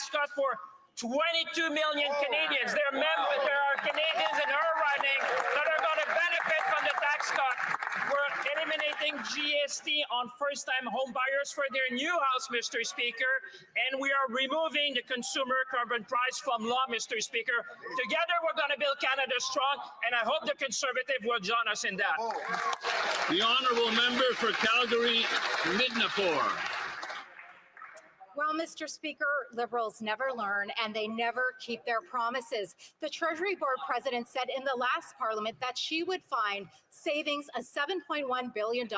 tax cut for 22 million Canadians. There are Canadians in her riding that are going to benefit from the tax cut. We're eliminating GST on first-time home buyers for their new house, Mr. Speaker, and we are removing the consumer carbon price from law, Mr. Speaker. Together, we're going to build Canada strong, and I hope the Conservative will join us in that. The honourable member for Calgary, Midnapore. Well, Mr. Speaker, Liberals never learn and they never keep their promises. The Treasury Board president said in the last Parliament that she would find savings of $7.1 billion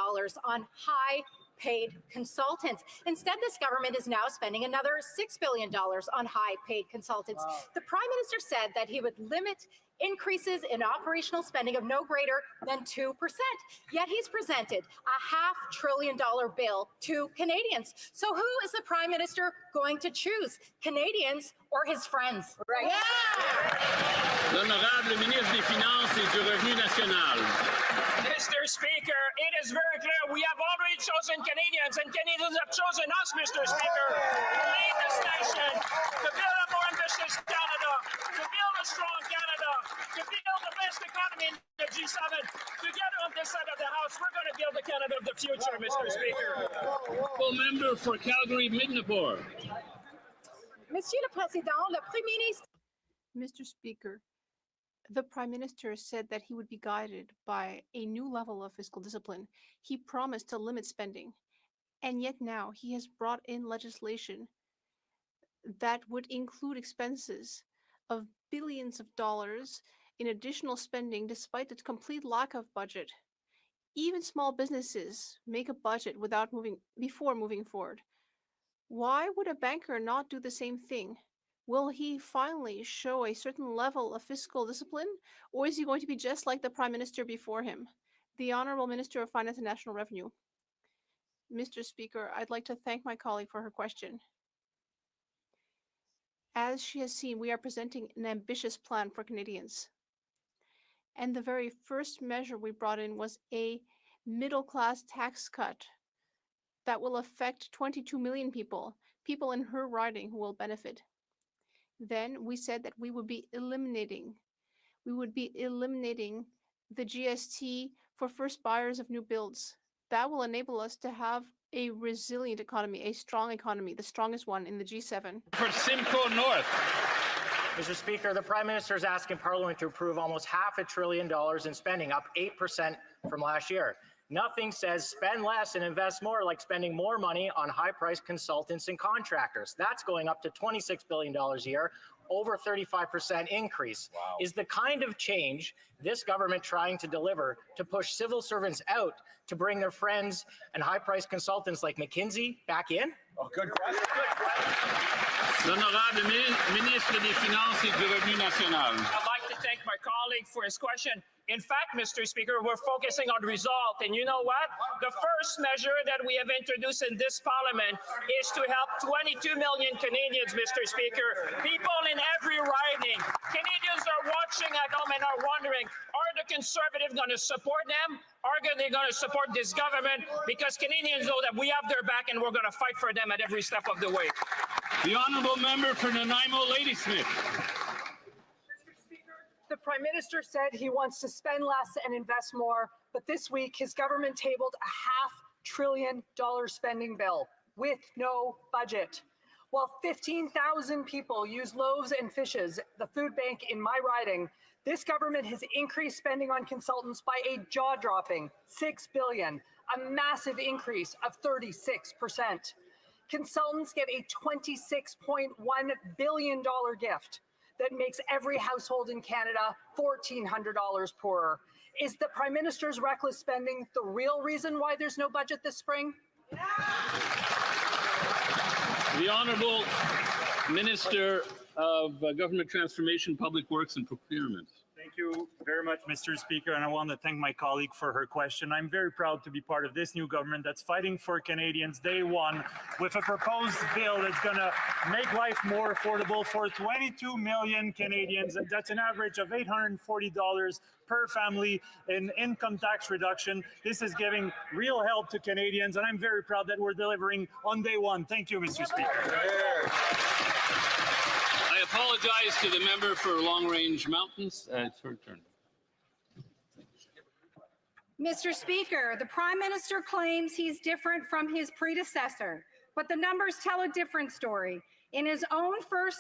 on high-paid consultants. Instead, this government is now spending another $6 billion on high-paid consultants. Wow. The Prime Minister said that he would limit increases in operational spending of no greater than 2%. Yet he's presented a $500 billion bill to Canadians. So who is the Prime Minister going to choose, Canadians or his friends? Right. Yeah. L'honorable ministre des Finances et du Revenu National. Mr. Speaker, it is very clear we have already chosen Canadians, and Canadians have chosen us, Mr. Speaker, to lead this nation, to build a more ambitious Canada, to build a strong Canada, to build the best economy in the G7. Together on this side of the House, we're going to build the Canada of the future, Mr. Speaker. Member for Calgary, Midnapore. Monsieur le Président, le Premier ministre. Mr. Speaker, the Prime Minister said that he would be guided by a new level of fiscal discipline. He promised to limit spending, and yet now he has brought in legislation that would include expenses of billions of dollars in additional spending despite the complete lack of budget. Even small businesses make a budget before moving forward. Why would a banker not do the same thing? Will he finally show a certain level of fiscal discipline, or is he going to be just like the Prime Minister before him? The Honourable Minister of Finance and National Revenue. Mr. Speaker, I'd like to thank my colleague for her question. As she has seen, we are presenting an ambitious plan for Canadians. And the very first measure we brought in was a middle-class tax cut that will affect 22 million people in her riding who will benefit. Then we said that we would be eliminating the GST for first buyers of new builds. That will enable us to have a resilient economy, a strong economy, the strongest one in the G7. For Simcoe North. Mr. Speaker, the Prime Minister is asking Parliament to approve almost $500 billion in spending, up 8% from last year. Nothing says spend less and invest more like spending more money on high-priced consultants and contractors. That's going up to $26 billion a year, over 35% increase. Wow. Is the kind of change this government trying to deliver to push civil servants out to bring their friends and high-priced consultants like McKinsey back in? Oh, good question. L'honorable ministre des Finances et du Revenu National. I'd like to thank my colleague for his question. In fact, Mr. Speaker, we're focusing on result. And you know what? The first measure that we have introduced in this Parliament is to help 22 million Canadians, Mr. Speaker. People in every riding. Canadians are watching at home and are wondering, are the Conservatives going to support them? Are they going to support this government? Because Canadians know that we have their back and we're going to fight for them at every step of the way. The honourable member for Nanaimo Ladysmith. The Prime Minister said he wants to spend less and invest more, but this week his government tabled a $500 billion spending bill with no budget. While 15,000 people use loaves and fishes, the food bank in my riding, this government has increased spending on consultants by a jaw-dropping $6 billion, a massive increase of 36%. Consultants get a $26.1 billion gift that makes every household in Canada $1,400 poorer. Is the Prime Minister's reckless spending the real reason why there's no budget this spring? The Honourable Minister of Government Transformation, Public Works and Procurement. Thank you very much, Mr. Speaker, and I want to thank my colleague for her question. I'm very proud to be part of this new government that's fighting for Canadians day one with a proposed bill that's going to make life more affordable for 22 million Canadians, and that's an average of $840 per family in income tax reduction. This is giving real help to Canadians, and I'm very proud that we're delivering on day one. Thank you, Mr. Speaker. apologize to the member for Long Range Mountains. It's her turn. Mr. Speaker, the Prime Minister claims he's different from his predecessor, but the numbers tell a different story. In his own first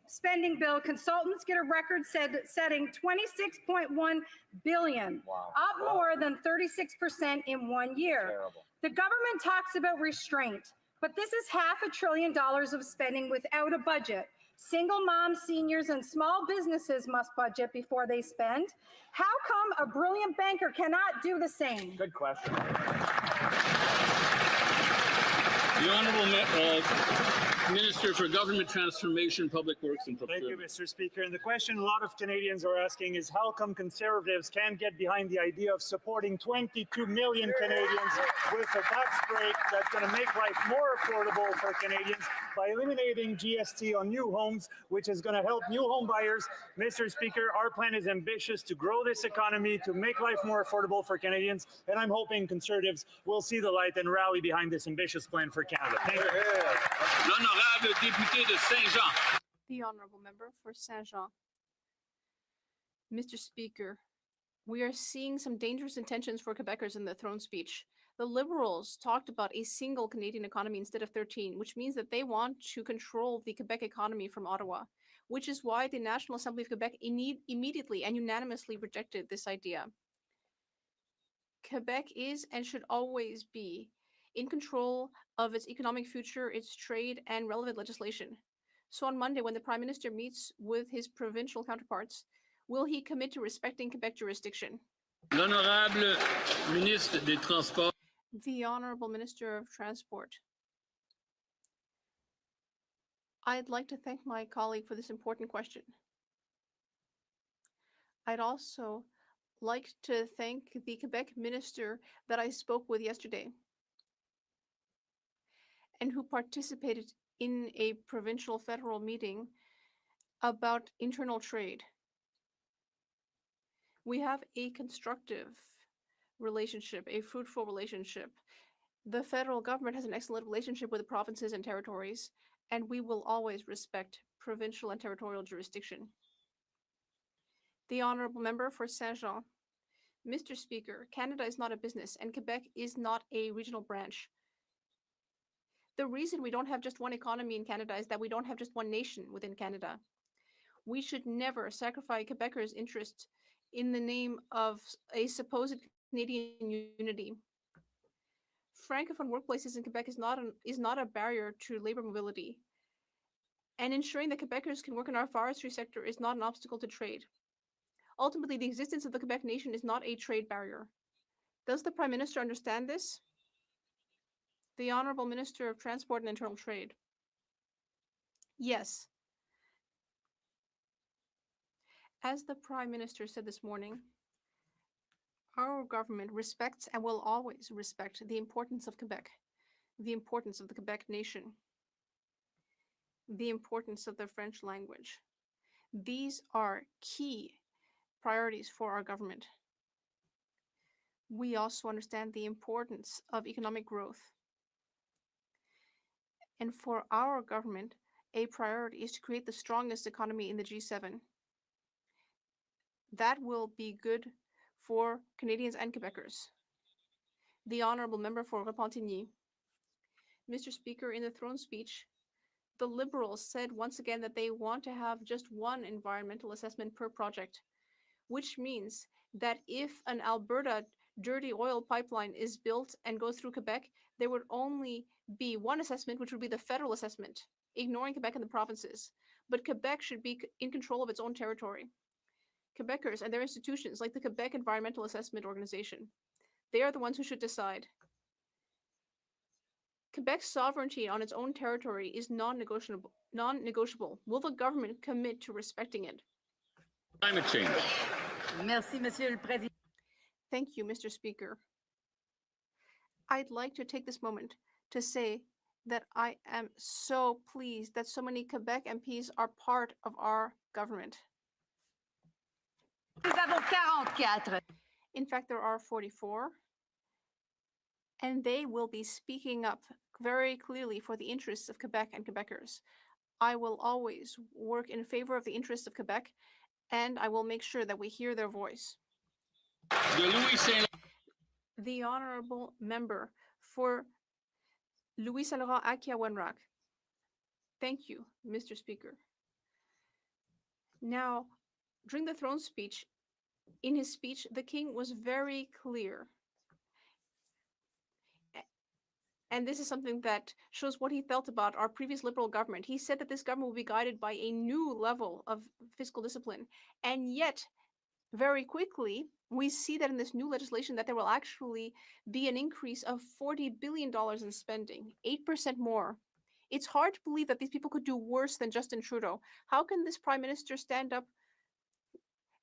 spending bill, consultants get a record-setting $26.1 billion, up more than 36% in 1 year. Terrible. The government talks about restraint, but this is $500 billion of spending without a budget. Single moms, seniors, and small businesses must budget before they spend. How come a brilliant banker cannot do the same? Good question. The Honourable Minister for Government Transformation, Public Works and Thank you, Procurement. Mr. Speaker. And the question a lot of Canadians are asking is how come Conservatives can't get behind the idea of supporting 22 million Canadians with a tax break that's going to make life more affordable for Canadians by eliminating GST on new homes, which is going to help new home buyers. Mr. Speaker, our plan is ambitious to grow this economy, to make life more affordable for Canadians, and I'm hoping Conservatives will see the light and rally behind this ambitious plan for Canada. Thank you. L'honorable député de Saint-Jean. The honourable member for Saint-Jean. Mr. Speaker, we are seeing some dangerous intentions for Quebecers in the throne speech. The Liberals talked about a single Canadian economy instead of 13, which means that they want to control the Quebec economy from Ottawa, which is why the National Assembly of Quebec immediately and unanimously rejected this idea. Quebec is and should always be in control of its economic future, its trade, and relevant legislation. So on Monday, when the Prime Minister meets with his provincial counterparts, will he commit to respecting Quebec jurisdiction? L'honorable ministre des Transports. The Honourable Minister of Transport. I'd like to thank my colleague for this important question. I'd also like to thank the Quebec minister that I spoke with yesterday and who participated in a provincial federal meeting about internal trade. We have a constructive relationship, a fruitful relationship. The federal government has an excellent relationship with the provinces and territories, and we will always respect provincial and territorial jurisdiction. The honourable member for Saint-Jean. Mr. Speaker, Canada is not a business, and Quebec is not a regional branch. The reason we don't have just one economy in Canada is that we don't have just one nation within Canada. We should never sacrifice Quebecers' interests in the name of a supposed Canadian unity. Francophone workplaces in Quebec is not a barrier to labor mobility. And ensuring that Quebecers can work in our forestry sector is not an obstacle to trade. Ultimately, the existence of the Quebec nation is not a trade barrier. Does the Prime Minister understand this? The Honourable Minister of Transport and Internal Trade. Yes. As the Prime Minister said this morning, our government respects and will always respect the importance of Quebec, the importance of the Quebec nation, the importance of the French language. These are key priorities for our government. We also understand the importance of economic growth. And for our government, a priority is to create the strongest economy in the G7. That will be good for Canadians and Quebecers. The Honourable Member for Repentigny. Mr. Speaker, in the throne speech, the Liberals said once again that they want to have just one environmental assessment per project, which means that if an Alberta dirty oil pipeline is built and goes through Quebec, there would only be one assessment, which would be the federal assessment, ignoring Quebec and the provinces. But Quebec should be in control of its own territory. Quebecers and their institutions, like the Quebec Environmental Assessment Organization, they are the ones who should decide. Quebec's sovereignty on its own territory is non-negotiable. Will the government commit to respecting it? Climate change. Merci, Monsieur le Président. Thank you, Mr. Speaker. I'd like to take this moment to say that I am so pleased that so many Quebec MPs are part of our government. Nous avons 44. In fact, there are 44, and they will be speaking up very clearly for the interests of Quebec and Quebecers. I will always work in favor of the interests of Quebec, and I will make sure that we hear their voice. The honorable member for Louis Saint Laurent Akia Wenrock. Thank you, Mr. Speaker. Now, during the throne speech, in his speech, the king was very clear. And this is something that shows what he felt about our previous Liberal government. He said that this government will be guided by a new level of fiscal discipline. And yet, very quickly, we see that in this new legislation that there will actually be an increase of $40 billion in spending, 8% more. It's hard to believe that these people could do worse than Justin Trudeau. How can this prime minister stand up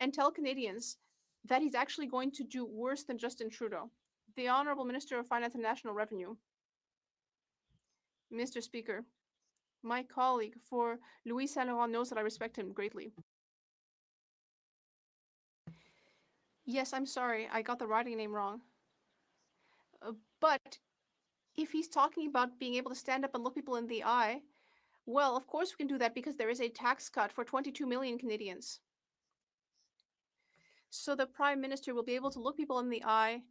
and tell Canadians that he's actually going to do worse than Justin Trudeau? The Honourable Minister of Finance and National Revenue. Mr. Speaker, my colleague for Louis Saint Laurent knows that I respect him greatly. Yes, I'm sorry, I got the writing name wrong. But if he's talking about being able to stand up and look people in the eye, well, of course we can do that because there is a tax cut for 22 million Canadians. So the Prime Minister will be able to look people in the eye,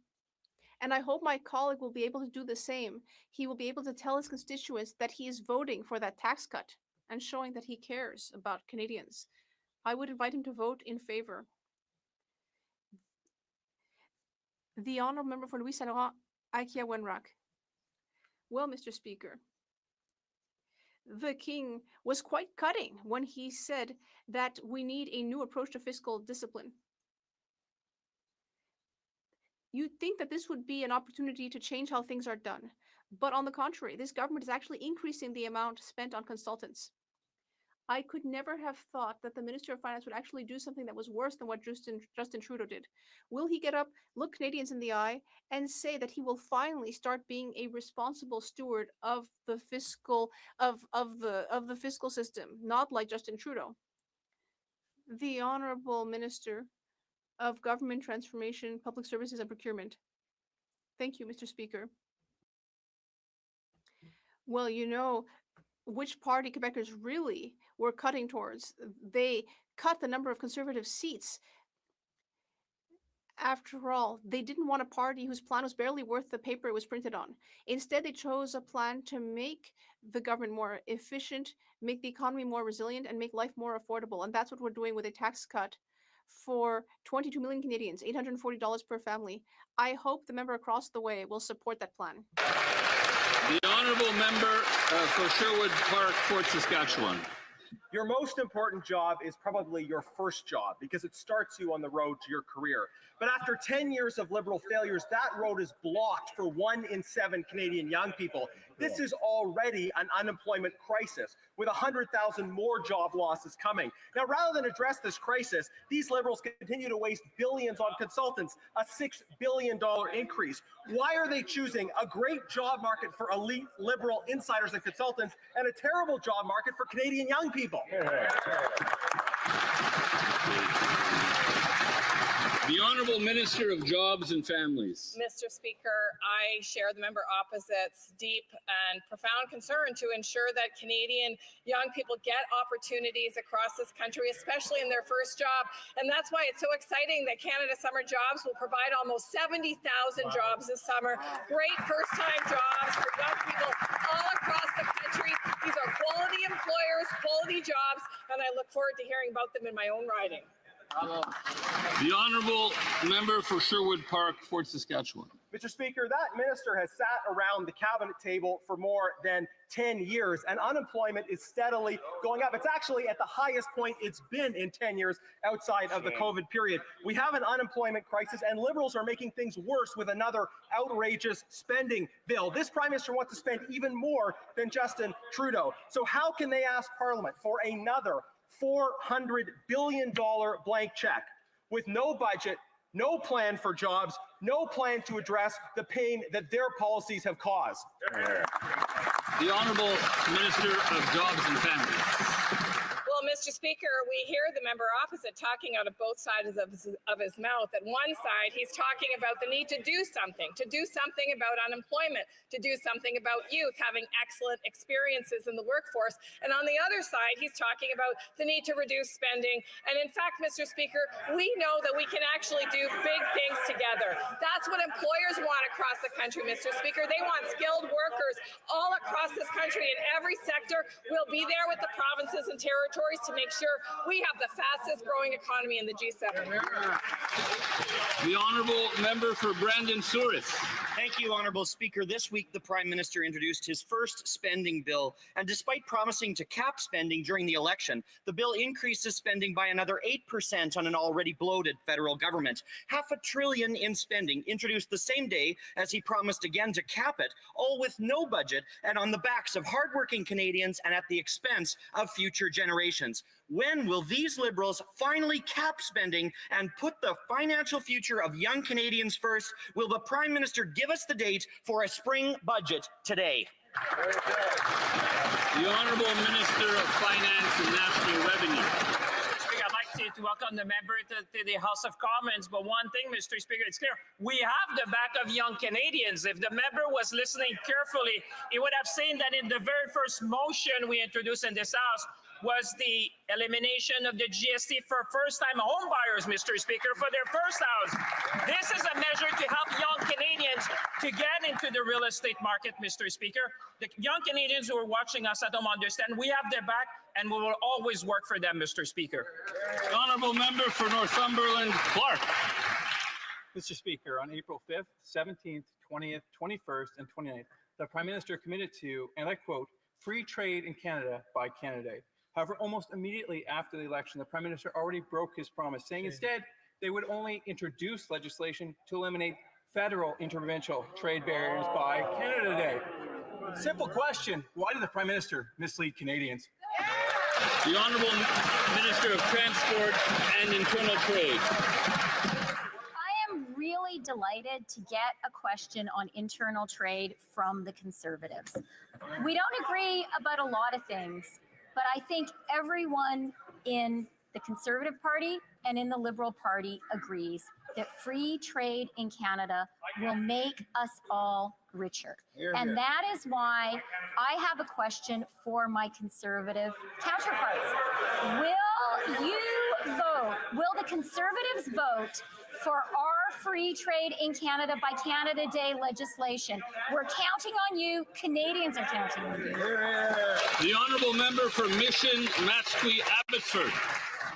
and I hope my colleague will be able to do the same. He will be able to tell his constituents that he is voting for that tax cut and showing that he cares about Canadians. I would invite him to vote in favor. The honourable member for Louis Saint Laurent Akia Wenrock. Well, Mr. Speaker, the king was quite cutting when he said that we need a new approach to fiscal discipline. You'd think that this would be an opportunity to change how things are done. But on the contrary, this government is actually increasing the amount spent on consultants. I could never have thought that the Minister of Finance would actually do something that was worse than what Justin Trudeau did. Will he get up, look Canadians in the eye, and say that he will finally start being a responsible steward of the fiscal the fiscal system, not like Justin Trudeau? The Honourable Minister of Government Transformation, Public Services and Procurement. Thank you, Mr. Speaker. Well, you know which party Quebecers really were cutting towards. They cut the number of Conservative seats. After all, they didn't want a party whose plan was barely worth the paper it was printed on. Instead, they chose a plan to make the government more efficient, make the economy more resilient, and make life more affordable. And that's what we're doing with a tax cut for 22 million Canadians, $840 per family. I hope the member across the way will support that plan. The honourable member for Sherwood Park, Fort Saskatchewan. Your most important job is probably your first job because it starts you on the road to your career. But after 10 years of Liberal failures, that road is blocked for 1 in 7 Canadian young people. This is already an unemployment crisis with 100,000 more job losses coming. Now, rather than address this crisis, these Liberals continue to waste billions on consultants, a $6 billion increase. Why are they choosing a great job market for elite Liberal insiders and consultants and a terrible job market for Canadian young people? The Honourable Minister of Jobs and Families. Mr. Speaker, I share the member opposite's deep and profound concern to ensure that Canadian young people get opportunities across this country, especially in their first job. And that's why it's so exciting that Canada Summer Jobs will provide almost 70,000 jobs this summer. Great first-time jobs for young people all across the country. These are quality employers, quality jobs, and I look forward to hearing about them in my own riding. The honourable member for Sherwood Park, Fort Saskatchewan. Mr. Speaker, that minister has sat around the cabinet table for more than 10 years, and unemployment is steadily going up. It's actually at the highest point it's been in 10 years outside of the COVID period. We have an unemployment crisis, and Liberals are making things worse with another outrageous spending bill. This Prime Minister wants to spend even more than Justin Trudeau. So how can they ask Parliament for another $400 billion blank check with no budget, no plan for jobs, no plan to address the pain that their policies have caused? The Honourable Minister of Jobs and Families. Well, Mr. Speaker, we hear the member opposite talking out of both sides of his mouth. At one side, he's talking about the need to do something about unemployment, to do something about youth having excellent experiences in the workforce. And on the other side, he's talking about the need to reduce spending. And in fact, Mr. Speaker, we know that we can actually do big things together. That's what employers want across the country, Mr. Speaker. They want skilled workers all across this country in every sector. We'll be there with the provinces and territories to make sure we have the fastest growing economy in the G7. The honourable member for Brandon Souris. Thank you, Honourable Speaker. This week, the Prime Minister introduced his first spending bill, and despite promising to cap spending during the election, the bill increases spending by another 8% on an already bloated federal government. $500 billion in spending introduced the same day as he promised again to cap it, all with no budget and on the backs of hardworking Canadians and at the expense of future generations. When will these Liberals finally cap spending and put the financial future of young Canadians first? Will the Prime Minister give us the date for a spring budget today? The Honourable Minister of Finance and National Revenue. Speaker, I'd like to welcome the member to the House of Commons, but one thing, Mr. Speaker, it's clear, we have the back of young Canadians. If the member was listening carefully, he would have seen that in the very first motion we introduced in this House was the elimination of the GST for first-time home buyers, Mr. Speaker, for their first house. This is a measure to help young Canadians to get into the real estate market, Mr. Speaker. The young Canadians who are watching us at home understand we have their back and we will always work for them, Mr. Speaker. The honourable member for Northumberland, Clark. Mr. Speaker, on April 5th, 17th, 20th, 21st, and 29th, the Prime Minister committed to, and I quote, free trade in Canada by Canada Day. However, almost immediately after the election, the Prime Minister already broke his promise, saying instead they would only introduce legislation to eliminate federal interprovincial trade barriers by Canada Day. Simple question, why did the Prime Minister mislead Canadians? The Honourable Minister of Transport and Internal Trade. I am really delighted to get a question on internal trade from the Conservatives. We don't agree about a lot of things, but I think everyone in the Conservative Party and in the Liberal Party agrees that free trade in Canada will make us all richer. And that is why I have a question for my Conservative counterparts. Will you vote, will the Conservatives vote for our free trade in Canada by Canada Day legislation? We're counting on you. Canadians are counting on you. The honourable member for Mission, Matsqui, Abbotsford.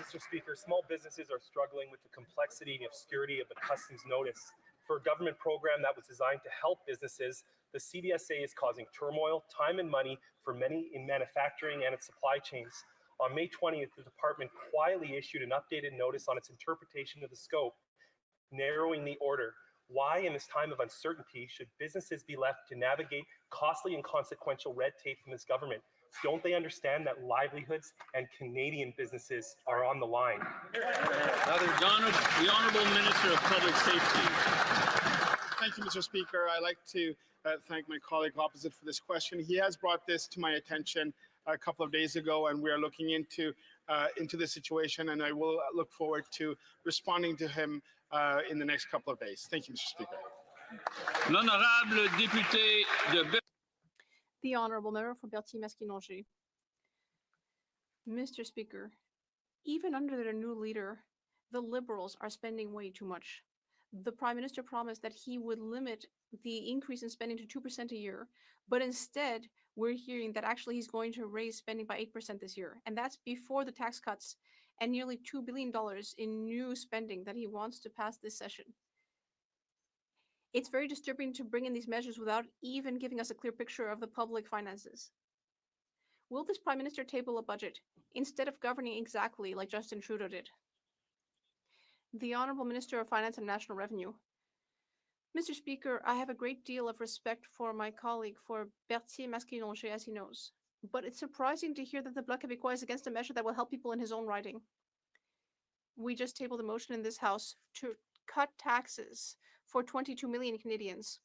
Mr. Speaker, small businesses are struggling with the complexity and obscurity of the customs notice. For a government program that was designed to help businesses, the CBSA is causing turmoil, time and money for many in manufacturing and its supply chains. On May 20th, the department quietly issued an updated notice on its interpretation of the scope, narrowing the order. Why, in this time of uncertainty, should businesses be left to navigate costly and consequential red tape from this government? Don't they understand that livelihoods and Canadian businesses are on the line? The Honourable Minister of Public Safety. Thank you, Mr. Speaker. I'd like to thank my colleague opposite for this question. He has brought this to my attention a couple of days ago, and we are looking into the situation, and I will look forward to responding to him in the next couple of days. Thank you, Mr. Speaker. L'honorable député de The honourable member for Berthier-Masquinongé. Mr. Speaker, even under their new leader, the Liberals are spending way too much. The Prime Minister promised that he would limit the increase in spending to 2% a year, but instead we're hearing that actually he's going to raise spending by 8% this year, and that's before the tax cuts and nearly $2 billion in new spending that he wants to pass this session. It's very disturbing to bring in these measures without even giving us a clear picture of the public finances. Will this Prime Minister table a budget instead of governing exactly like Justin Trudeau did? The Honourable Minister of Finance and National Revenue. Mr. Speaker, I have a great deal of respect for my colleague for Berthier-Masquinongé, as he knows. But it's surprising to hear that the Bloc Québécois is against a measure that will help people in his own riding. We just tabled a motion in this House to cut taxes for 22 million Canadians.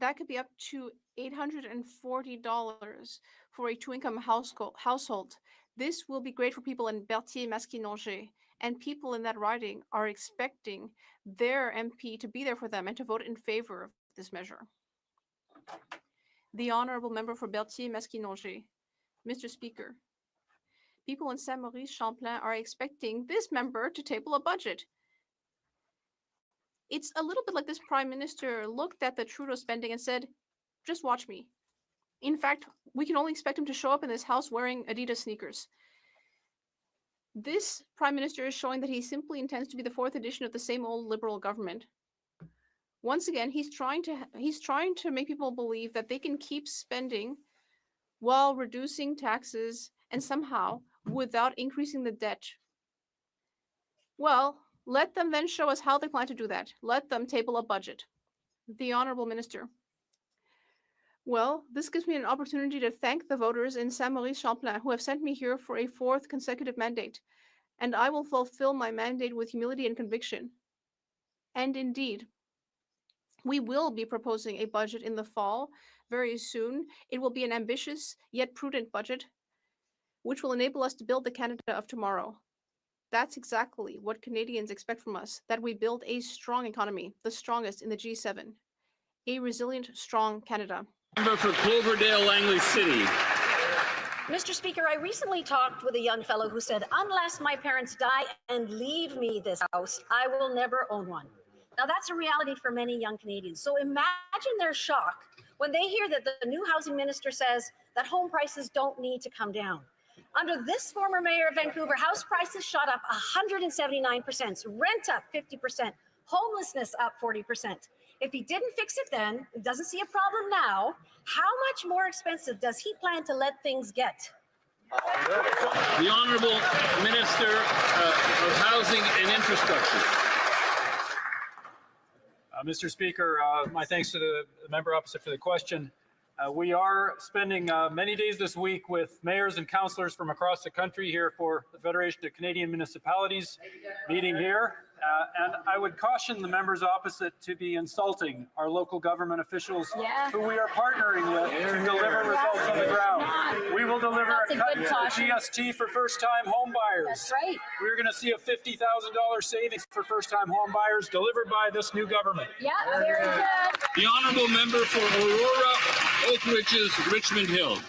That could be up to $840 for a two-income household. This will be great for people in Berthier, Masquinongé, and people in that riding are expecting their MP to be there for them and to vote in favor of this measure. The honorable member for Berthier, Masquinongé. Mr. Speaker, people in Saint-Maurice-Champlain are expecting this member to table a budget. It's a little bit like this prime minister looked at the Trudeau spending and said, just watch me. In fact, we can only expect him to show up in this house wearing Adidas sneakers. This prime minister is showing that he simply intends to be the fourth edition of the same old liberal government. Once again, he's trying to make people believe that they can keep spending while reducing taxes and somehow without increasing the debt. Well, let them then show us how they plan to do that. Let them table a budget. The honorable minister. Well, this gives me an opportunity to thank the voters in Saint-Maurice-Champlain who have sent me here for a fourth consecutive mandate, and I will fulfill my mandate with humility and conviction. And indeed, we will be proposing a budget in the fall very soon. It will be an ambitious yet prudent budget, which will enable us to build the Canada of tomorrow. That's exactly what Canadians expect from us, that we build a strong economy, the strongest in the G7, a resilient, strong Canada. Member for Cloverdale, Langley City. Mr. Speaker, I recently talked with a young fellow who said, unless my parents die and leave me this house, I will never own one. Now, that's a reality for many young Canadians. So imagine their shock when they hear that the new housing minister says that home prices don't need to come down. Under this former mayor of Vancouver, house prices shot up 179%, rent up 50%, homelessness up 40%. If he didn't fix it then, doesn't see a problem now, how much more expensive does he plan to let things get? The Honourable Minister of Housing and Infrastructure. Mr. Speaker, my thanks to the member opposite for the question. We are spending many days this week with mayors and councillors from across the country here for the Federation of Canadian Municipalities meeting here. And I would caution the members opposite to be insulting our local government officials who we are partnering with to deliver results on the ground. We will deliver a cut to the GST for first-time home buyers. That's right. We're going to see a $50,000 savings for first-time home buyers delivered by this new government. Yeah, very good. The Honourable Member for Aurora, Oak Ridges, Richmond Hill.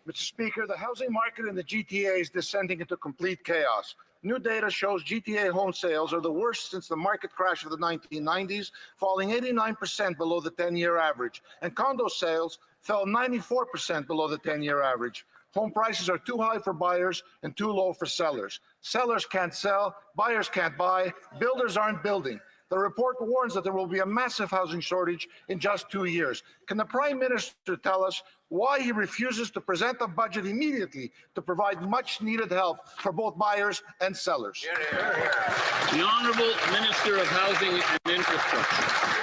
Mr. Speaker, the housing market in the GTA is descending into complete chaos. New data shows GTA home sales are the worst since the market crash of the 1990s, falling 89% below the 10-year average, and condo sales fell 94% below the 10-year average. Home prices are too high for buyers and too low for sellers. Sellers can't sell, buyers can't buy, builders aren't building. The report warns that there will be a massive housing shortage in just 2 years. Can the Prime Minister tell us why he refuses to present a budget immediately to provide much-needed help for both buyers and sellers? The Honourable Minister of Housing and Infrastructure.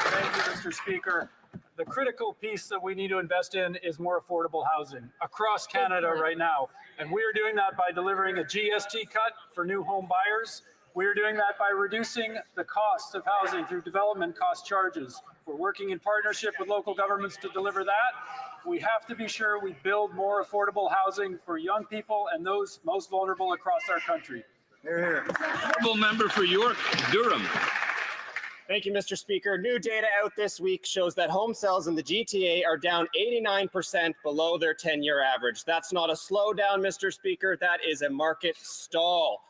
Thank you, Mr. Speaker. The critical piece that we need to invest in is more affordable housing across Canada right now. And we are doing that by delivering a GST cut for new home buyers. We are doing that by reducing the costs of housing through development cost charges. We're working in partnership with local governments to deliver that. We have to be sure we build more affordable housing for young people and those most vulnerable across our country. Honourable Member for York, Durham. Thank you, Mr. Speaker. New data out this week shows that home sales in the GTA are down 89% below their 10-year average. That's not a slowdown, Mr. Speaker. That is a market stall.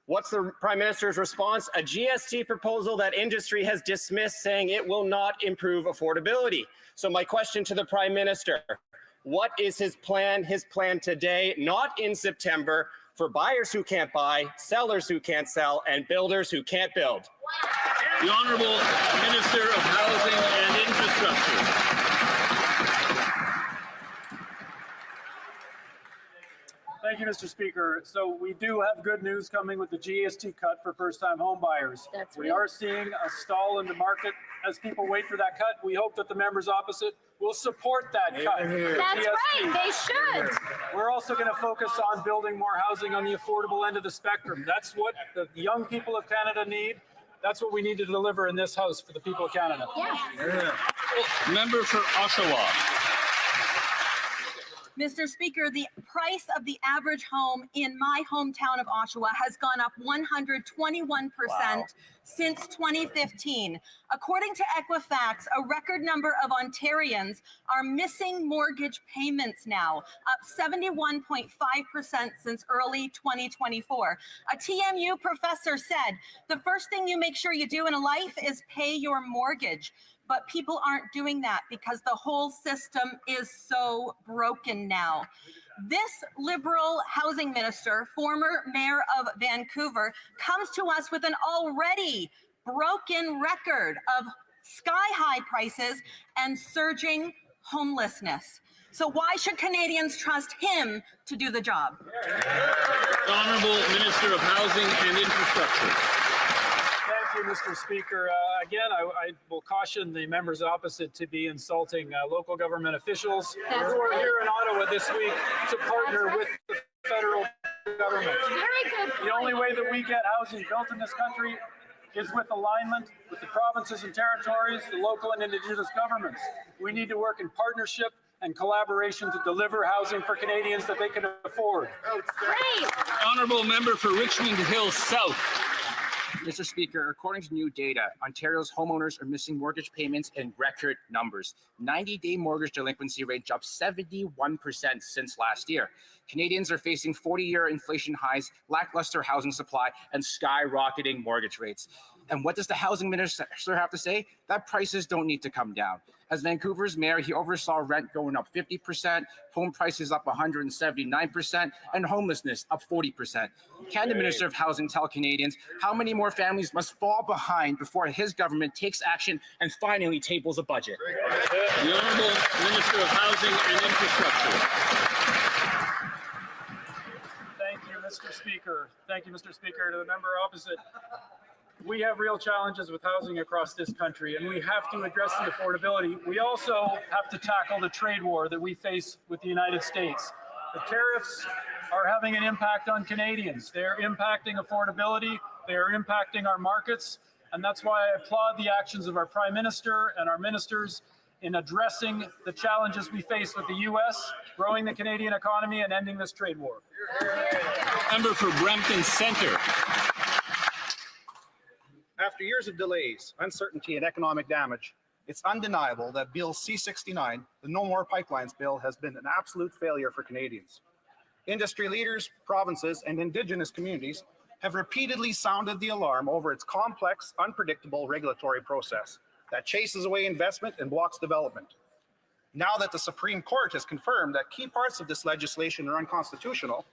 What's the Prime Minister's response? A GST proposal that industry has dismissed, saying it will not improve affordability. So my question to the Prime Minister, what is his plan today, not in September, for buyers who can't buy, sellers who can't sell, and builders who can't build? The Honourable Minister of Housing and Infrastructure. Thank you, Mr. Speaker. So we do have good news coming with the GST cut for first-time home buyers. We are seeing a stall in the market as people wait for that cut. We hope that the members opposite will support that cut. That's right, they should. We're also going to focus on building more housing on the affordable end of the spectrum. That's what the young people of Canada need. That's what we need to deliver in this House for the people of Canada. Member for Oshawa. Mr. Speaker, the price of the average home in my hometown of Oshawa has gone up 121% since 2015. According to Equifax, a record number of Ontarians are missing mortgage payments now, up 71.5% since early 2024. A TMU professor said, the first thing you make sure you do in a life is pay your mortgage. But people aren't doing that because the whole system is so broken now. This Liberal housing minister, former mayor of Vancouver, comes to us with an already broken record of sky-high prices and surging homelessness. So why should Canadians trust him to do the job? The Honourable Minister of Housing and Infrastructure. Thank you, Mr. Speaker. Again, I will caution the members opposite to be insulting local government officials who are here in Ottawa this week to partner with the federal government. The only way that we get housing built in this country is with alignment with the provinces and territories, the local and Indigenous governments. We need to work in partnership and collaboration to deliver housing for Canadians that they can afford. Honourable Member for Richmond Hill South. Mr. Speaker, according to new data, Ontario's homeowners are missing mortgage payments in record numbers. 90-day mortgage delinquency rate jumped 71% since last year. Canadians are facing 40-year inflation highs, lackluster housing supply, and skyrocketing mortgage rates. And what does the housing minister have to say? That prices don't need to come down. As Vancouver's mayor, he oversaw rent going up 50%, home prices up 179%, and homelessness up 40%. Can the Minister of Housing tell Canadians how many more families must fall behind before his government takes action and finally tables a budget? The Honourable Minister of Housing and Infrastructure. Thank you, Mr. Speaker. Thank you, Mr. Speaker. To the member opposite, we have real challenges with housing across this country, and we have to address the affordability. We also have to tackle the trade war that we face with the United States. The tariffs are having an impact on Canadians. They're impacting affordability. They are impacting our markets. And that's why I applaud the actions of our Prime Minister and our ministers in addressing the challenges we face with the U.S., growing the Canadian economy, and ending this trade war. Member for Brampton Centre. After years of delays, uncertainty, and economic damage, it's undeniable that Bill C-69, the No More Pipelines bill, has been an absolute failure for Canadians. Industry leaders, provinces, and Indigenous communities have repeatedly sounded the alarm over its complex, unpredictable regulatory process that chases away investment and blocks development. Now that the Supreme Court has confirmed that key parts of this legislation are unconstitutional,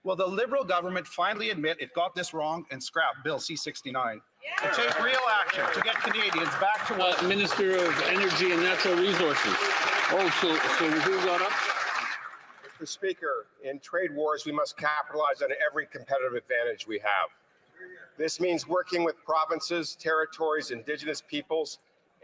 will the Liberal government finally admit it got this wrong and scrap Bill C-69? And take real action to get Canadians back to work. Minister of Energy and Natural Resources. Oh, so who got up? Mr. Speaker, in trade wars, we must capitalize on every competitive advantage we have. This means working with provinces, territories, Indigenous peoples,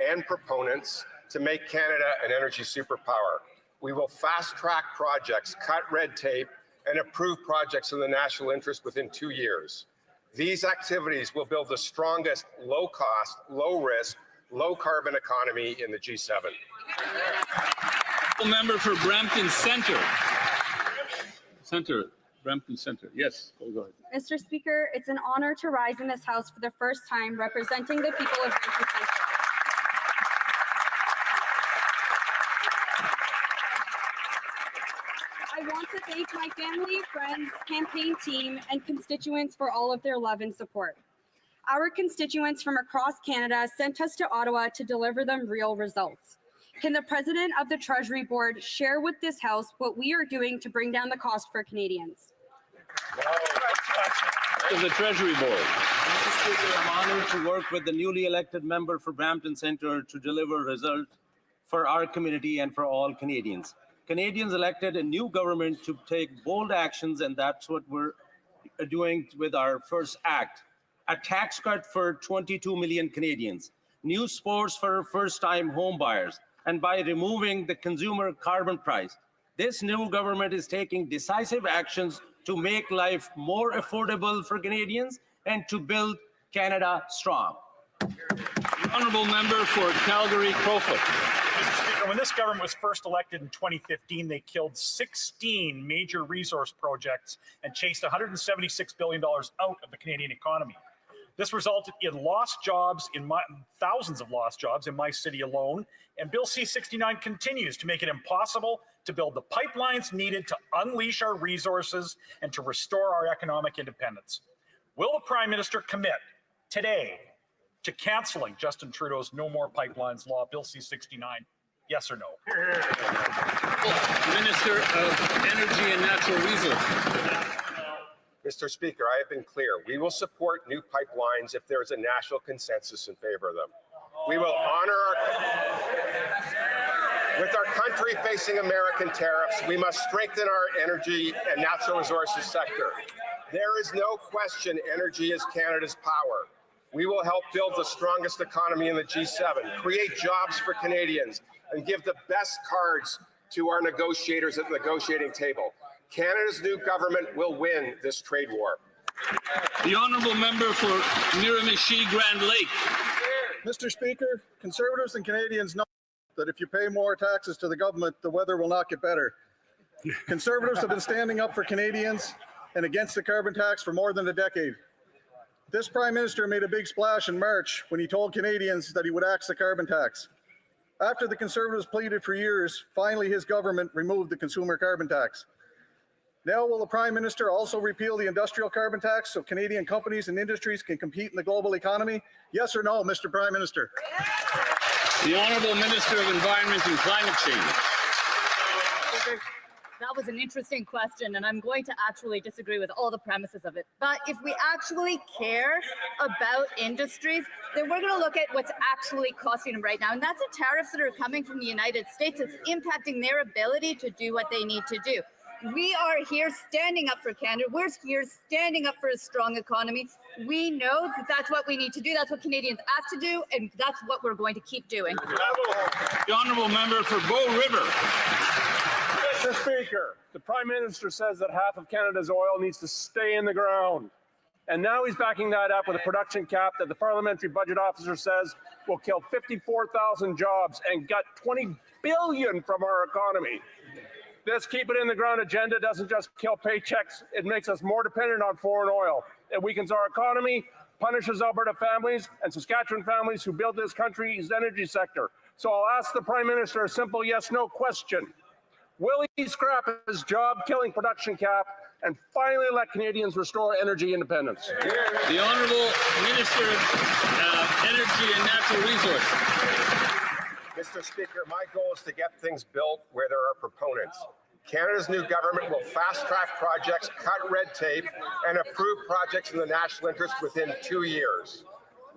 and proponents to make Canada an energy superpower. We will fast-track projects, cut red tape, and approve projects in the national interest within 2 years. These activities will build the strongest low-cost, low-risk, low-carbon economy in the G7. Member for Brampton Centre. Brampton Centre. Yes, go ahead. Mr. Speaker, it's an honor to rise in this House for the first time representing the people of Brampton Centre. I want to thank my family, friends, campaign team, and constituents for all of their love and support. Our constituents from across Canada sent us to Ottawa to deliver them real results. Can the President of the Treasury Board share with this House what we are doing to bring down the cost for Canadians? To the Treasury Board. Mr. Speaker, I'm honored to work with the newly elected member for Brampton Centre to deliver results for our community and for all Canadians. Canadians elected a new government to take bold actions, and that's what we're doing with our first act. A tax cut for 22 million Canadians, new sports for first-time home buyers, and by removing the consumer carbon price. This new government is taking decisive actions to make life more affordable for Canadians and to build Canada strong. The honourable member for Calgary Crowfoot. Mr. Speaker, when this government was first elected in 2015, they killed 16 major resource projects and chased $176 billion out of the Canadian economy. This resulted in lost jobs, thousands of lost jobs in my city alone, and Bill C-69 continues to make it impossible to build the pipelines needed to unleash our resources and to restore our economic independence. Will the Prime Minister commit today to canceling Justin Trudeau's No More Pipelines law, Bill C-69? Yes or no? Minister of Energy and Natural Resources. Mr. Speaker, I have been clear. We will support new pipelines if there is a national consensus in favor of them. We will honor with our country facing American tariffs, we must strengthen our energy and natural resources sector. There is no question energy is Canada's power. We will help build the strongest economy in the G7, create jobs for Canadians, and give the best cards to our negotiators at the negotiating table. Canada's new government will win this trade war. The honourable member for Miramichi Grand Lake. Mr. Speaker, Conservatives and Canadians know that if you pay more taxes to the government, the weather will not get better. Conservatives have been standing up for Canadians and against the carbon tax for more than a decade. This Prime Minister made a big splash in March when he told Canadians that he would axe the carbon tax. After the Conservatives pleaded for years, finally his government removed the consumer carbon tax. Now will the Prime Minister also repeal the industrial carbon tax so Canadian companies and industries can compete in the global economy? Yes or no, Mr. Prime Minister? The Honourable Minister of Environment and Climate Change. That was an interesting question, and I'm going to actually disagree with all the premises of it. But if we actually care about industries, then we're going to look at what's actually costing them right now. And that's the tariffs that are coming from the United States. It's impacting their ability to do what they need to do. We are here standing up for Canada. We're here standing up for a strong economy. We know that that's what we need to do. That's what Canadians asked to do, and that's what we're going to keep doing. The honourable member for Bow River. Mr. Speaker, the Prime Minister says that half of Canada's oil needs to stay in the ground. And now he's backing that up with a production cap that the Parliamentary Budget Officer says will kill 54,000 jobs and gut $20 billion from our economy. This keep it in the ground agenda doesn't just kill paychecks, it makes us more dependent on foreign oil. It weakens our economy, punishes Alberta families and Saskatchewan families who build this country's energy sector. So I'll ask the Prime Minister a simple yes-no question. Will he scrap his job-killing production cap and finally let Canadians restore energy independence? The Honourable Minister of Energy and Natural Resources. Mr. Speaker, my goal is to get things built where there are proponents. Canada's new government will fast-track projects, cut red tape, and approve projects in the national interest within 2 years.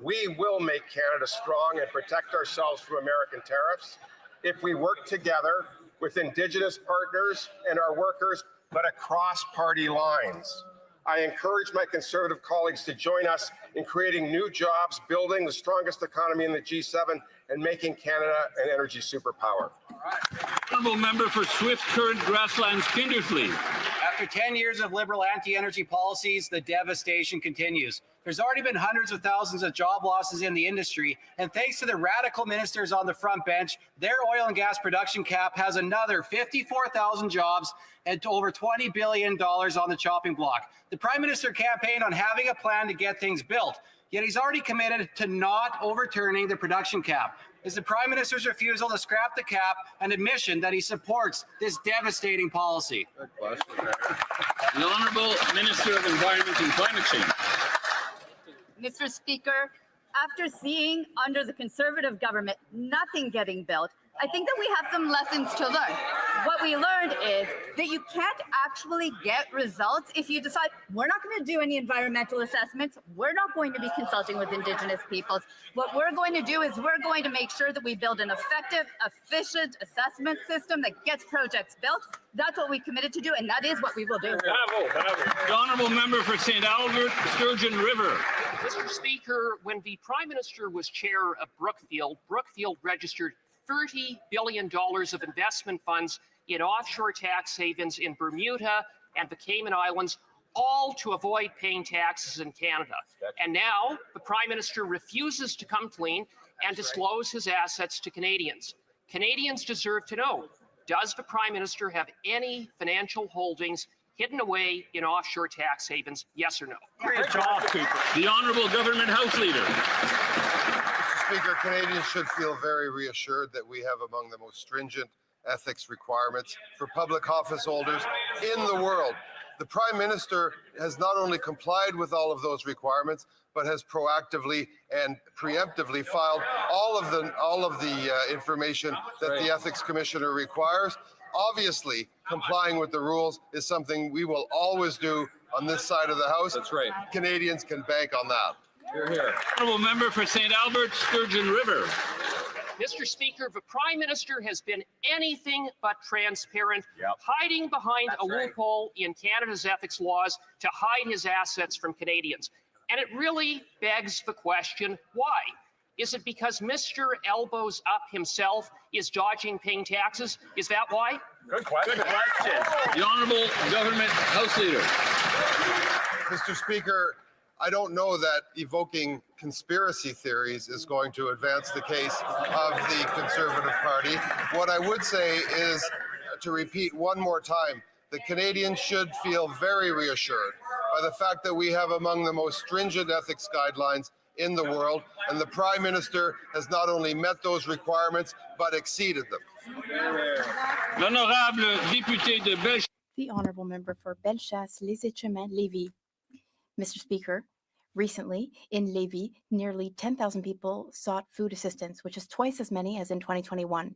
We will make Canada strong and protect ourselves from American tariffs if we work together with Indigenous partners and our workers, but across party lines. I encourage my Conservative colleagues to join us in creating new jobs, building the strongest economy in the G7, and making Canada an energy superpower. Honourable member for Swift Current Grasslands Kindersley. After 10 years of Liberal anti-energy policies, the devastation continues. There's already been hundreds of thousands of job losses in the industry, and thanks to the radical ministers on the front bench, their oil and gas production cap has another 54,000 jobs and over $20 billion on the chopping block. The Prime Minister campaigned on having a plan to get things built, yet he's already committed to not overturning the production cap. Is the Prime Minister's refusal to scrap the cap an admission that he supports this devastating policy? The Honourable Minister of Environment and Climate Change. Mr. Speaker, after seeing under the Conservative government nothing getting built, I think that we have some lessons to learn. What we learned is that you can't actually get results if you decide we're not going to do any environmental assessments, we're not going to be consulting with Indigenous peoples. What we're going to do is we're going to make sure that we build an effective, efficient assessment system that gets projects built. That's what we committed to do, and that is what we will do. The Honourable Member for St. Albert, Sturgeon River. Mr. Speaker, when the Prime Minister was chair of Brookfield, Brookfield registered $30 billion of investment funds in offshore tax havens in Bermuda and the Cayman Islands, all to avoid paying taxes in Canada. And now the Prime Minister refuses to come clean and disclose his assets to Canadians. Canadians deserve to know, does the Prime Minister have any financial holdings hidden away in offshore tax havens? Yes or no? Great job, Cooper. The Honourable Government House Leader. Mr. Speaker, Canadians should feel very reassured that we have among the most stringent ethics requirements for public office holders in the world. The Prime Minister has not only complied with all of those requirements, but has proactively and preemptively filed all of the information that the Ethics Commissioner requires. Obviously, complying with the rules is something we will always do on this side of the House. That's right. Canadians can bank on that. Hear, hear. Honourable Member for St. Albert, Sturgeon River. Mr. Speaker, the Prime Minister has been anything but transparent, hiding behind a loophole in Canada's ethics laws to hide his assets from Canadians. And it really begs the question, why? Is it because Mr. Elbows Up himself is dodging paying taxes? Is that why? Good question. Good question. The Honourable Government House Leader. Mr. Speaker, I don't know that evoking conspiracy theories is going to advance the case of the Conservative Party. What I would say is, to repeat one more time, the Canadians should feel very reassured by the fact that we have among the most stringent ethics guidelines in the world, and the Prime Minister has not only met those requirements, but exceeded them. L'honorable député de Bellechasse. The Honourable Member for Bellechasse, Les Etchemins, Lévis. Mr. Speaker, recently in Lévis, nearly 10,000 people sought food assistance, which is twice as many as in 2021.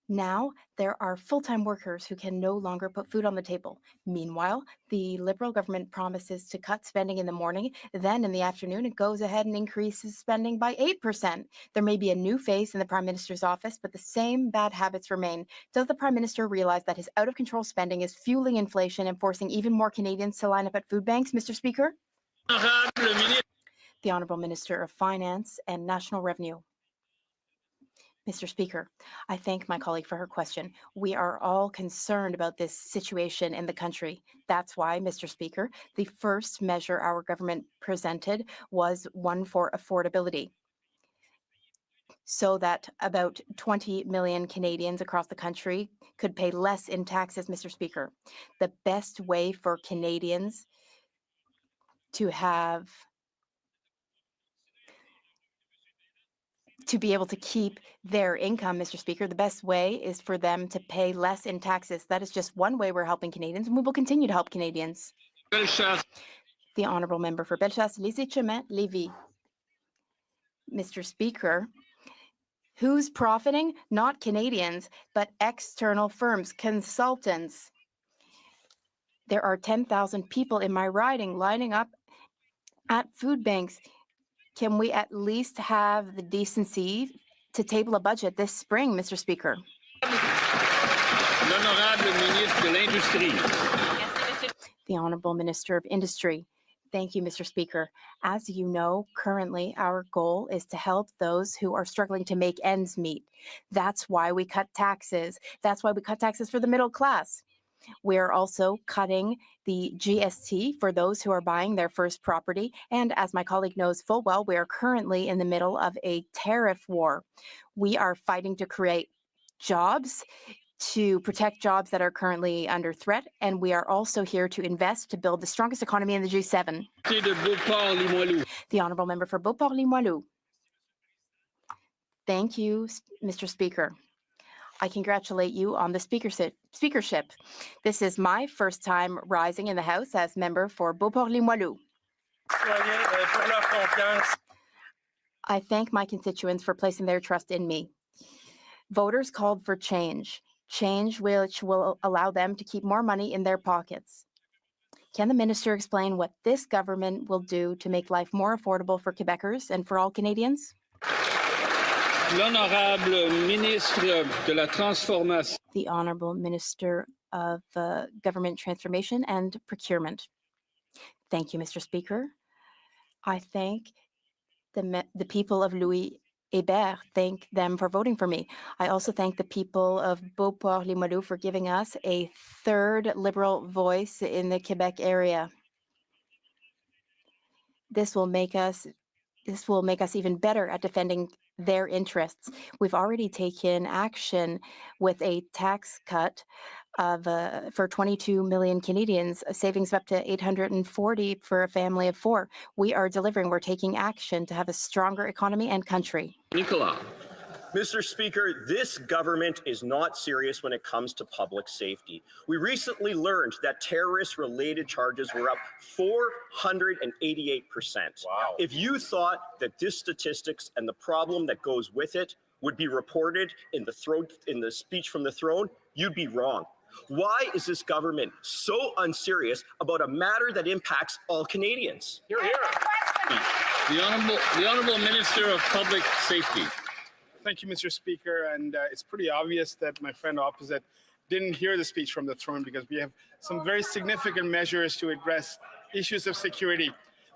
Now, there are full-time workers who can no longer put food on the table. Meanwhile, the Liberal government promises to cut spending in the morning. Then in the afternoon, it goes ahead and increases spending by 8%. There may be a new face in the Prime Minister's office, but the same bad habits remain. Does the Prime Minister realize that his out-of-control spending is fueling inflation and forcing even more Canadians to line up at food banks, Mr. Speaker? The Honourable Minister of Finance and National Revenue. Mr. Speaker, I thank my colleague for her question. We are all concerned about this situation in the country. That's why, Mr. Speaker, the first measure our government presented was one for affordability, so that about 20 million Canadians across the country could pay less in taxes, Mr. Speaker. The best way for Canadians to be able to keep their income, Mr. Speaker, the best way is for them to pay less in taxes. That is just one way we're helping Canadians, and we will continue to help Canadians. Bellechasse. The Honourable Member for Bellechasse, Les Etchemins, Lévis. Mr. Speaker, who's profiting? Not Canadians, but external firms, consultants. There are 10,000 people in my riding lining up at food banks. Can we at least have the decency to table a budget this spring, Mr. Speaker? L'Honorable Ministre de l'Industrie. The Honourable Minister of Industry. Thank you, Mr. Speaker. As you know, currently our goal is to help those who are struggling to make ends meet. That's why we cut taxes. That's why we cut taxes for the middle class. We are also cutting the GST for those who are buying their first property. And as my colleague knows full well, we are currently in the middle of a tariff war. We are fighting to create jobs, to protect jobs that are currently under threat. And we are also here to invest to build the strongest economy in the G7. The Honourable Member for Beauport-Limoilou. Thank you, Mr. Speaker. I congratulate you on the speakership. This is my first time rising in the House as member for Beauport-Limoilou. I thank my constituents for placing their trust in me. Voters called for change which will allow them to keep more money in their pockets. Can the minister explain what this government will do to make life more affordable for Quebecers and for all Canadians? L'Honorable Ministre de la Transformation. The Honourable Minister of Government Transformation and Procurement. Thank you, Mr. Speaker. I thank the people of Louis Hébert, thank them for voting for me. I also thank the people of Beauport-Limoilou for giving us a third Liberal voice in the Quebec area. This will make us even better at defending their interests. We've already taken action with a tax cut of for 22 million Canadians, savings of up to 840 for a family of 4. We are delivering. We're taking action to have a stronger economy and country. Nicola. Mr. Speaker, this government is not serious when it comes to public safety. We recently learned that terrorist-related charges were up 488%. Wow. If you thought that this statistics and the problem that goes with it would be reported in the speech from the throne, you'd be wrong. Why is this government so unserious about a matter that impacts all Canadians? Hear, hear. The Honourable Minister of Public Safety. Thank you, Mr. Speaker. And it's pretty obvious that my friend opposite didn't hear the speech from the throne, because we have some very significant measures to address issues of security.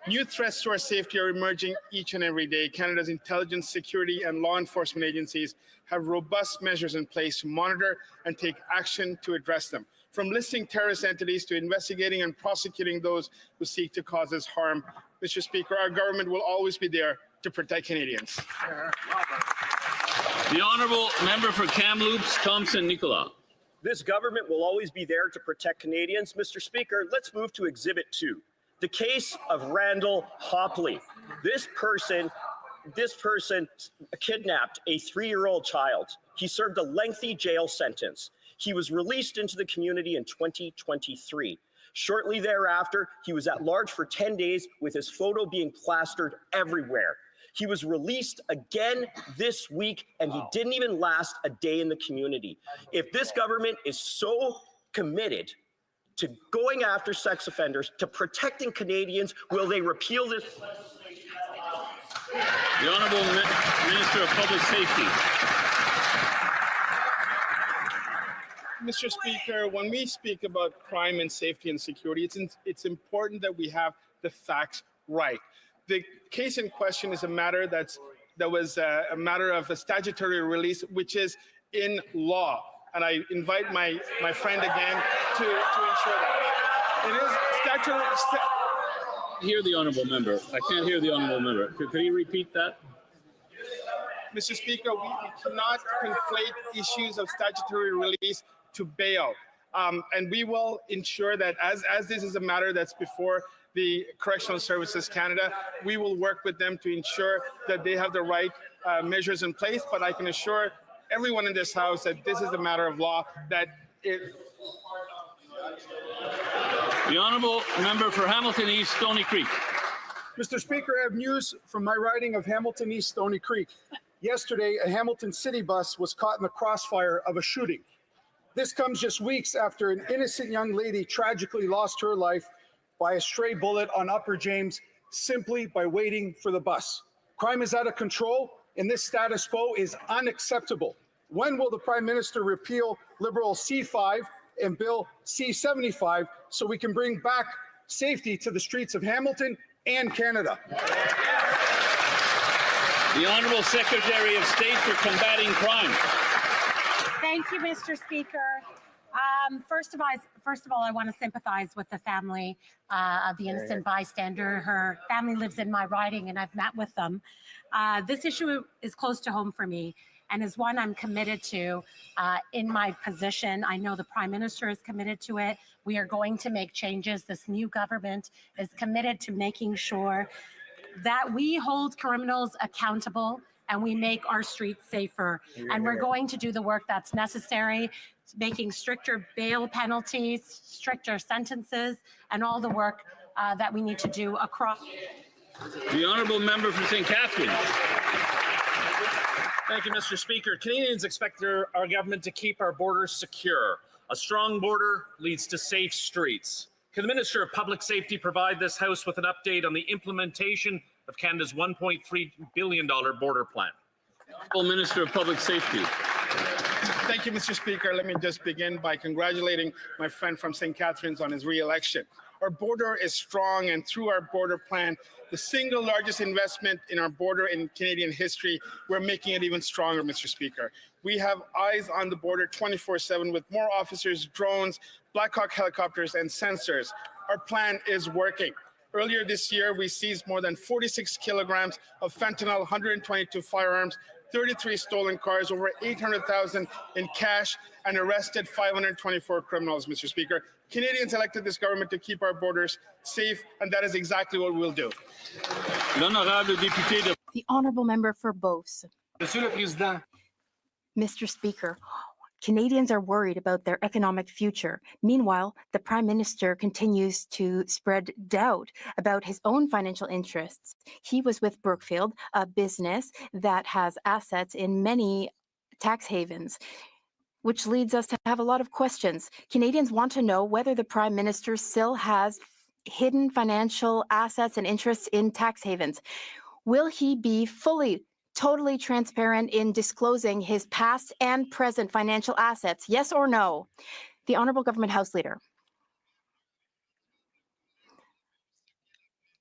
New threats to our safety are emerging each and every day. Canada's intelligence, security, and law enforcement agencies have robust measures in place to monitor and take action to address them. From listing terrorist entities to investigating and prosecuting those who seek to cause us harm. Mr. Speaker, our government will always be there to protect Canadians. The Honourable Member for Kamloops, Thompson Nicola. This government will always be there to protect Canadians. Mr. Speaker, let's move to Exhibit 2. The case of Randall Hopley. This person kidnapped a 3-year-old child. He served a lengthy jail sentence. He was released into the community in 2023. Shortly thereafter, he was at large for 10 days with his photo being plastered everywhere. He was released again this week, and he didn't even last a day in the community. If this government is so committed to going after sex offenders, to protecting Canadians, will they repeal this? The Honourable Minister of Public Safety. Mr. Speaker, when we speak about crime and safety and security, it's important that we have the facts right. The case in question is a matter that was a matter of a statutory release, which is in law. And I invite my friend again to ensure that. It is statutory. Hear the Honourable Member. I can't hear the Honourable Member. Could he repeat that? Mr. Speaker, we cannot conflate issues of statutory release to bail. And we will ensure that as this is a matter that's before the Correctional Services Canada, we will work with them to ensure that they have the right measures in place. But I can assure everyone in this House that this is a matter of law, that it... The Honourable Member for Hamilton East, Stoney Creek. Mr. Speaker, I have news from my riding of Hamilton East, Stoney Creek. Yesterday, a Hamilton City bus was caught in the crossfire of a shooting. This comes just weeks after an innocent young lady tragically lost her life by a stray bullet on Upper James simply by waiting for the bus. Crime is out of control, and this status quo is unacceptable. When will the Prime Minister repeal Liberal C5 and Bill C75 so we can bring back safety to the streets of Hamilton and Canada? The Honourable Secretary of State for Combating Crime. Thank you, Mr. Speaker. First of all, I want to sympathize with the family of the innocent bystander. Her family lives in my riding, and I've met with them. This issue is close to home for me, and is one I'm committed to in my position. I know the Prime Minister is committed to it. We are going to make changes. This new government is committed to making sure that we hold criminals accountable and we make our streets safer. And we're going to do the work that's necessary, making stricter bail penalties, stricter sentences, and all the work that we need to do across. The Honourable Member for St. Catharines. Thank you, Mr. Speaker. Canadians expect our government to keep our borders secure. A strong border leads to safe streets. Can the Minister of Public Safety provide this House with an update on the implementation of Canada's $1.3 billion border plan? Honourable Minister of Public Safety. Thank you, Mr. Speaker. Let me just begin by congratulating my friend from St. Catharines on his re-election. Our border is strong, and through our border plan, the single largest investment in our border in Canadian history, we're making it even stronger, Mr. Speaker. We have eyes on the border 24/7 with more officers, drones, Black Hawk helicopters, and sensors. Our plan is working. Earlier this year, we seized more than 46 kilograms of fentanyl, 122 firearms, 33 stolen cars, over 800,000 in cash, and arrested 524 criminals, Mr. Speaker. Canadians elected this government to keep our borders safe, and that is exactly what we'll do. The honourable member for Beauce. Monsieur le Président. Mr. Speaker, Canadians are worried about their economic future. Meanwhile, the Prime Minister continues to spread doubt about his own financial interests. He was with Brookfield, a business that has assets in many tax havens, which leads us to have a lot of questions. Canadians want to know whether the Prime Minister still has hidden financial assets and interests in tax havens. Will he be totally transparent in disclosing his past and present financial assets? Yes or no? The Honourable Government House Leader.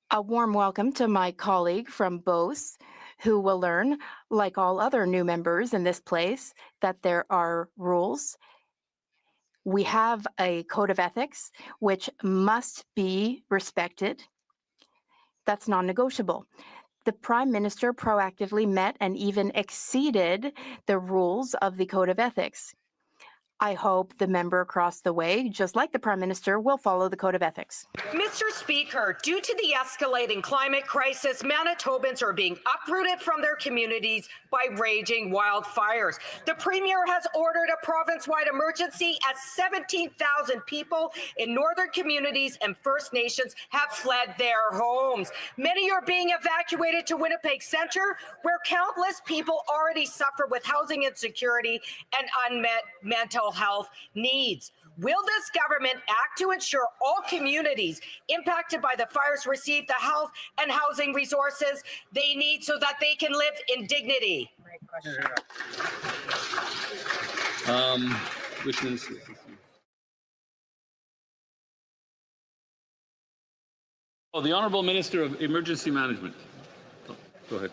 A warm welcome to my colleague from Beauce, who will learn, like all other new members in this place, that there are rules. We have a code of ethics which must be respected. That's non-negotiable. The Prime Minister proactively met and even exceeded the rules of the Code of Ethics. I hope the member across the way, just like the Prime Minister, will follow the Code of Ethics. Mr. Speaker, due to the escalating climate crisis, Manitobans are being uprooted from their communities by raging wildfires. The Premier has ordered a province-wide emergency as 17,000 people in northern communities and First Nations have fled their homes. Many are being evacuated to Winnipeg Centre, where countless people already suffer with housing insecurity and unmet mental health needs. Will this government act to ensure all communities impacted by the fires receive the health and housing resources they need so that they can live in dignity? Which minister? Oh, the Honourable Minister of Emergency Management. Oh, go ahead.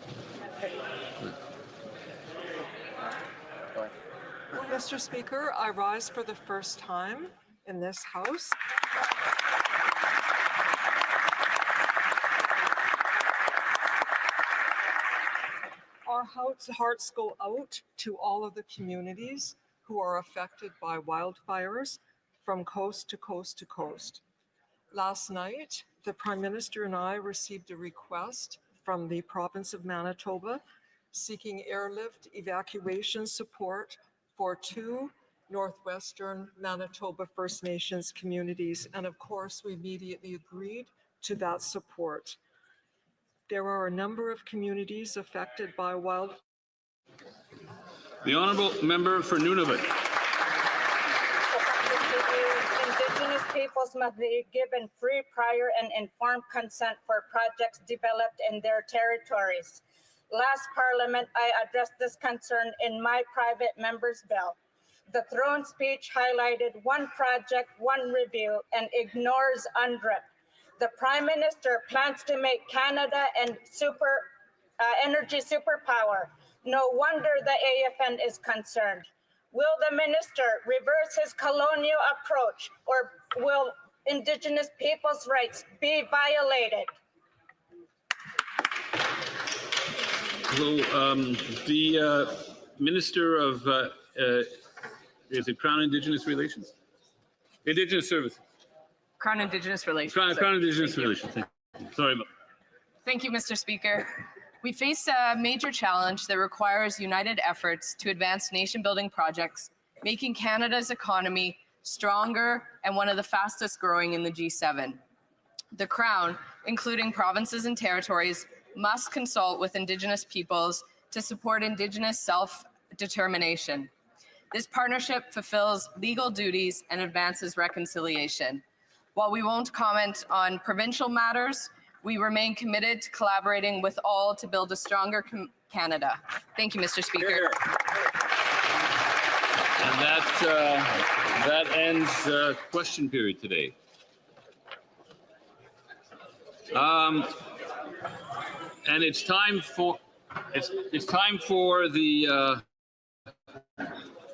Mr. Speaker, I rise for the first time in this House. Our hearts go out to all of the communities who are affected by wildfires from coast to coast to coast. Last night, the Prime Minister and I received a request from the province of Manitoba seeking airlift evacuation support for 2 northwestern Manitoba First Nations communities. And of course, we immediately agreed to that support. There are a number of communities affected by The Honourable Member for Nunavut. Indigenous peoples must be given free, prior, and informed consent for projects developed in their territories. Last Parliament, I addressed this concern in my private member's bill. The throne speech highlighted one project, one review, and ignores UNDRIP. The Prime Minister plans to make Canada an energy superpower. No wonder the AFN is concerned. Will the minister reverse his colonial approach, or will Indigenous peoples' rights be violated? Hello, the Minister of is it Crown Indigenous Relations? Indigenous Services. Crown Indigenous Relations. Crown Indigenous Relations. Sorry. Thank you, Mr. Speaker. We face a major challenge that requires united efforts to advance nation-building projects, making Canada's economy stronger and one of the fastest growing in the G7. The Crown, including provinces and territories, must consult with Indigenous peoples to support Indigenous self-determination. This partnership fulfills legal duties and advances reconciliation. While we won't comment on provincial matters, we remain committed to collaborating with all to build a stronger Canada. Thank you, Mr. Speaker. And that ends question period today. And it's time for the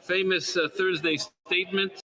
famous Thursday statement